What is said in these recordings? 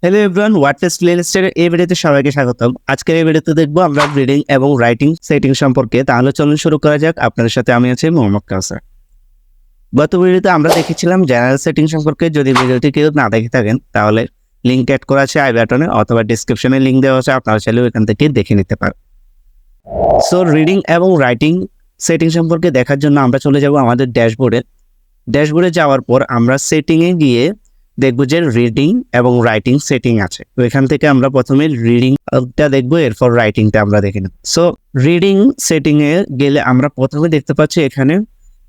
Hello everyone, WordPress প্লেলিস্টের এই ভিডিওতে সবাইকে স্বাগতম। আজকের এই ভিডিওতে দেখবো আমরা রিডিং এবং রাইটিং সেটিং সম্পর্কে। তাহলে চলুন শুরু করা যাক। আপনাদের সাথে আমি আছি মোহাম্মদ কাউসার। গত ভিডিওতে আমরা দেখেছিলাম জেনারেল সেটিং সম্পর্কে। যদি ভিডিওটি কেউ না দেখে থাকেন তাহলে লিঙ্ক অ্যাড করা আছে আই বাটনে অথবা ডিসক্রিপশনে লিঙ্ক দেওয়া আছে, আপনারা চাইলেও এখান থেকে দেখে নিতে পারেন। সো রিডিং এবং রাইটিং সেটিং সম্পর্কে দেখার জন্য আমরা চলে যাব আমাদের ড্যাশবোর্ডে যাওয়ার পর আমরা সেটিংয়ে গিয়ে দেখবো যে রিডিং এবং রাইটিং সেটিং আছে। তো এখান থেকে আমরা প্রথমে রিডিংটা দেখবো, এরপর রাইটিংটা আমরা দেখে নেব। সো রিডিং সেটিংয়ে গেলে আমরা প্রথমে দেখতে পাচ্ছি এখানে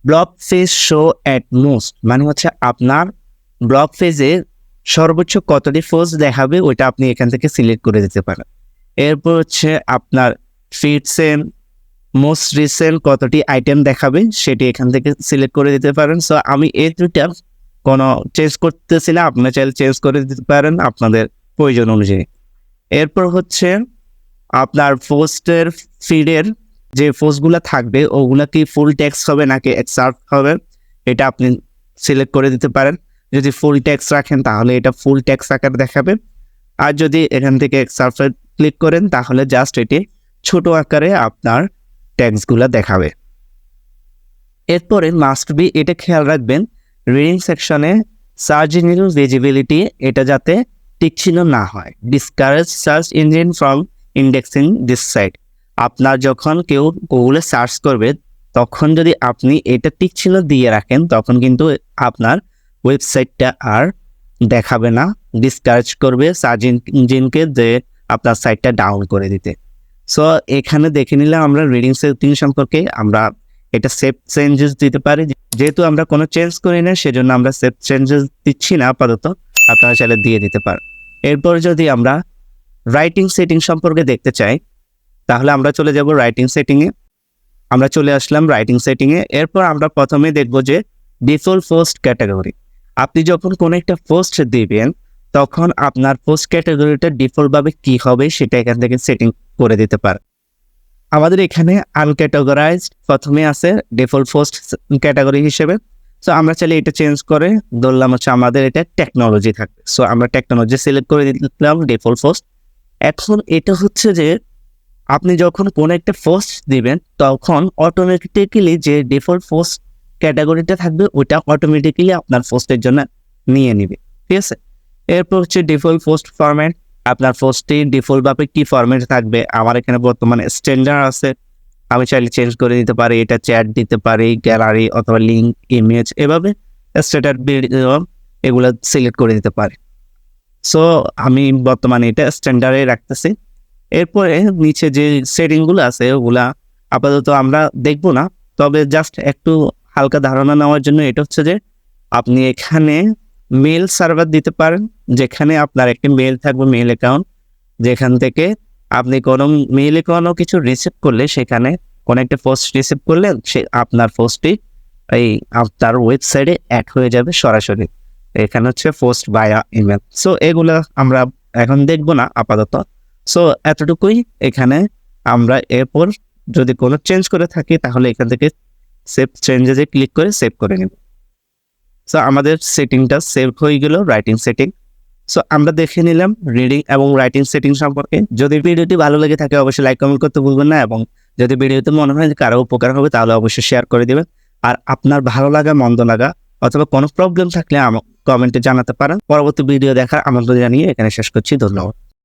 blog page show at most, মানে হচ্ছে আপনার ব্লগ পেজে সর্বোচ্চ কতটি পোস্ট দেখাবে ওইটা আপনি এখান থেকে সিলেক্ট করে দিতে পারেন। এরপর হচ্ছে আপনার ফিডসেন মোস্ট রিসেন্ট কতটি আইটেম দেখাবে সেটি এখান থেকে সিলেক্ট করে দিতে পারেন। সো আমি এই দুইটা কোনো চেঞ্জ করতেছি না, আপনারা চাইলে চেঞ্জ করে দিতে পারেন আপনাদের প্রয়োজন অনুযায়ী। এরপর হচ্ছে আপনার পোস্টের ফিডের যে পোস্টগুলো থাকবে ওগুলা কি ফুল টেক্সট হবে নাকি এক্সার্ট হবে এটা আপনি সিলেক্ট করে দিতে পারেন। যদি ফুল টেক্সট রাখেন তাহলে এটা ফুল টেক্সট আকার দেখাবে, আর যদি এখান থেকে এক্সার্ট ক্লিক করেন তাহলে জাস্ট এটি ছোট আকারে আপনার টেক্সটগুলো দেখাবে। এরপরে মাস্ট বি এটা খেয়াল রাখবেন, রিডিং সেকশনে সার্চ ইঞ্জিন ভিজিবিলিটি এটা যাতে টিকচিহ্ন না হয়। Discourage search engine from indexing this site. আপনার যখন কেউ গুগলে সার্চ করবে তখন যদি আপনি এটা টিকচিহ্ন দিয়ে রাখেন তখন কিন্তু আপনার ওয়েবসাইটটা আর দেখাবে না, ডিসকারেজ করবে সার্চ ইঞ্জিনকে যে আপনার সাইটটা ডাউন করে দিতে। সো এখানে দেখে নিলাম আমরা রিডিং সেটিং সম্পর্কে। আমরা এটা সেভ চেঞ্জেস দিতে পারি, যেহেতু আমরা কোনো চেঞ্জ করি না সেজন্য আমরা সেভ চেঞ্জেস দিচ্ছি না আপাতত, আপনারা চাইলে দিয়ে দিতে পারেন। এরপর যদি আমরা রাইটিং সেটিং সম্পর্কে দেখতে চাই তাহলে আমরা চলে যাব রাইটিং সেটিংয়ে। আমরা চলে আসলাম রাইটিং সেটিংয়ে। এরপর আমরা প্রথমে দেখব যে ডিফল্ট পোস্ট ক্যাটাগরি। আপনি যখন কোনো একটা পোস্ট দিবেন তখন আপনার পোস্ট ক্যাটাগরিটা ডিফল্টভাবে কী হবে সেটা এখান থেকে সেটিং করে দিতে পারেন। আমাদের এখানে আনক্যাটাগরাইজড প্রথমে আছে ডিফল্ট পোস্ট ক্যাটাগরি হিসেবে। সো আমরা চাইলে এটা চেঞ্জ করে ধরলাম হচ্ছে আমাদের এটা টেকনোলজি থাকবে। সো আমরা টেকনোলজি সিলেক্ট করে দিলাম ডিফল্ট পোস্ট। এখন এটা হচ্ছে যে আপনি যখন কোনো একটা পোস্ট দিবেন তখন অটোমেটিক্যালি যে ডিফল্ট পোস্ট ক্যাটাগরিটা থাকবে ওটা অটোমেটিক্যালি আপনার পোস্টের জন্য নিয়ে নেবে, ঠিক আছে। এরপর হচ্ছে ডিফল্ট পোস্ট ফরম্যাট। আপনার পোস্টটি ডিফল্টভাবে কি ফরম্যাট থাকবে। আমার এখানে বর্তমানে স্ট্যান্ডার্ড আছে, আমি চাইলে চেঞ্জ করে দিতে পারি, এটা চ্যাট দিতে পারি, গ্যালারি অথবা লিঙ্ক, ইমেজ, এভাবে স্ট্যাটাস ভিডিও এগুলো সিলেক্ট করে দিতে পারি। সো আমি বর্তমানে এটা স্ট্যান্ডার্ডে রাখতেছি। এরপরে নিচে যে সেটিংগুলো আছে ওগুলা আপাতত আমরা দেখবো না, তবে জাস্ট একটু হালকা ধারণা নেওয়ার জন্য এটা হচ্ছে যে আপনি এখানে মেল সার্ভার দিতে পারেন, যেখানে আপনার একটি মেল থাকবে, মেল অ্যাকাউন্ট, যেখান থেকে আপনি কোনো মেল অ্যাকাউন্টও কিছু রিসিভ করলে সেখানে কোনো একটা পোস্ট রিসিভ করলেন সে আপনার পোস্টটি এই আপনার ওয়েবসাইটে অ্যাড হয়ে যাবে সরাসরি। এখানে হচ্ছে পোস্ট বায়া ইমেল। সো এগুলো আমরা এখন দেখবো না আপাতত। সো এতটুকুই এখানে আমরা। এরপর যদি কোনো চেঞ্জ করে থাকি তাহলে এখান থেকে সেভ চেঞ্জেসে ক্লিক করে সেভ করে নেব। সো আমাদের সেটিংটা সেভ হয়ে গেল, রাইটিং সেটিং। সো আমরা দেখে নিলাম রিডিং এবং রাইটিং সেটিং সম্পর্কে। যদি ভিডিওটি ভালো লেগে থাকে অবশ্যই লাইক কমেন্ট করতে ভুলবেন না, এবং যদি ভিডিওতে মনে হয় কারো উপকার হবে তাহলে অবশ্যই শেয়ার করে দেবেন। আর আপনার ভালো লাগা মন্দ লাগা অথবা কোনো প্রবলেম থাকলে কমেন্টে জানাতে পারেন। পরবর্তী ভিডিও দেখার আমন্ত্রণ জানিয়ে এখানে শেষ করছি। ধন্যবাদ।